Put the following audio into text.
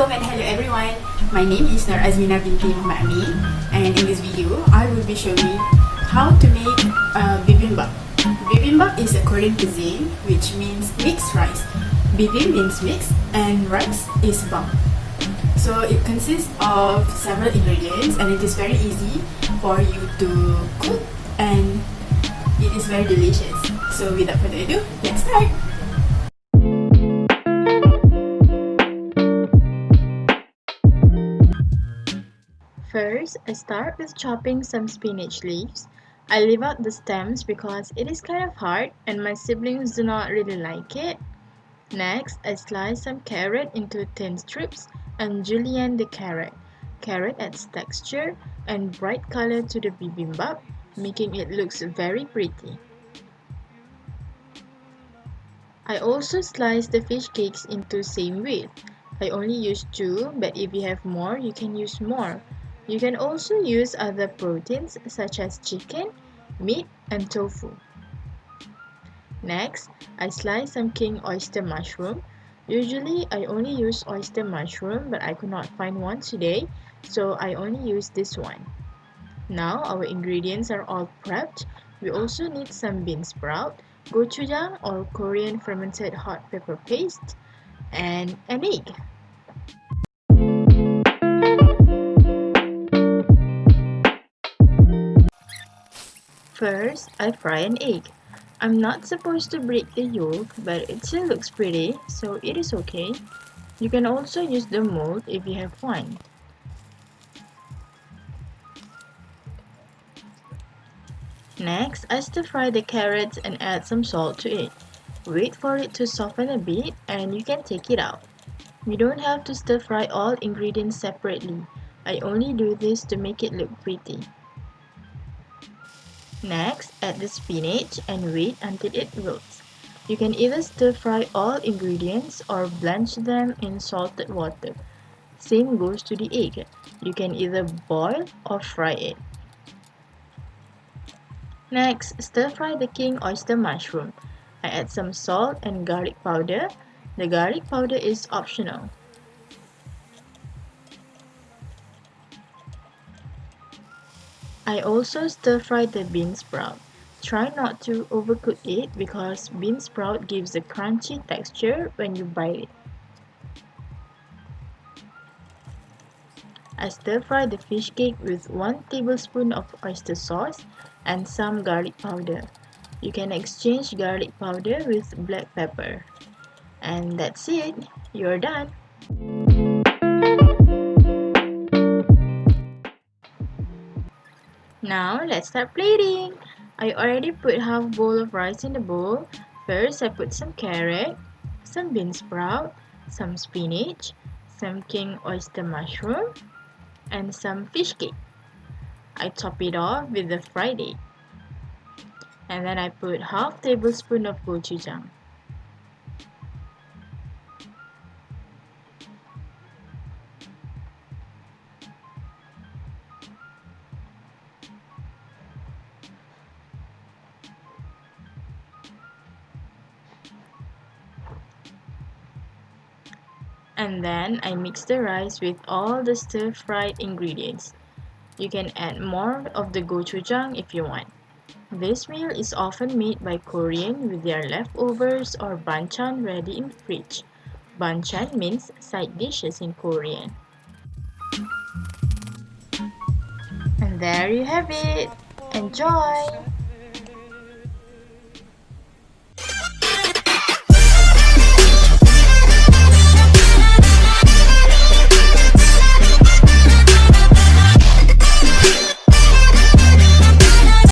Assalamualaikum and hello everyone. My name is Nur Azmina binti Muhammad Amin, and in this video I will be showing how to make bibimbap. Bibimbap is a Korean cuisine which means mixed rice. Bibim means mixed and rice is bap. So it consists of several ingredients and it is very easy for you to cook and it is very delicious. So without further ado, let's start! First, I start with chopping some spinach leaves. I leave out the stems because it is kind of hard and my siblings do not really like it. Next, I slice some carrot into thin strips and julienne the carrot. Carrot adds texture and bright color to the bibimbap, making it look very pretty. I also slice the fish cakes into same width. I only use 2, but if you have more, you can use more. You can also use other proteins such as chicken, meat, and tofu. Next, I slice some king oyster mushroom. Usually, I only use oyster mushroom, but I could not find one today, so I only use this one. Now, our ingredients are all prepped. We also need some bean sprout, gochujang or Korean fermented hot pepper paste, and an egg. First, I fry an egg. I'm not supposed to break the yolk, but it still looks pretty, so it is okay. You can also use the mold if you have one. Next, I stir fry the carrots and add some salt to it. Wait for it to soften a bit and you can take it out. You don't have to stir fry all ingredients separately. I only do this to make it look pretty. Next, add the spinach and wait until it wilts. You can either stir fry all ingredients or blanch them in salted water. Same goes to the egg. You can either boil or fry it. Next, stir fry the king oyster mushroom. I add some salt and garlic powder. The garlic powder is optional. I also stir fry the bean sprout. Try not to overcook it because bean sprout gives a crunchy texture when you bite it. I stir fry the fish cake with 1 tablespoon of oyster sauce and some garlic powder. You can exchange garlic powder with black pepper. And that's it, you're done! Now let's start plating! I already put half bowl of rice in the bowl. First I put some carrot, some bean sprout, some spinach, some king oyster mushroom, and some fish cake. I top it off with the fried egg. And then I put half tablespoon of gochujang. And then I mix the rice with all the stir-fried ingredients. You can add more of the gochujang if you want. This meal is often made by Korean with their leftovers or banchan ready in fridge. Banchan means side dishes in Korean. And there you have it. Enjoy!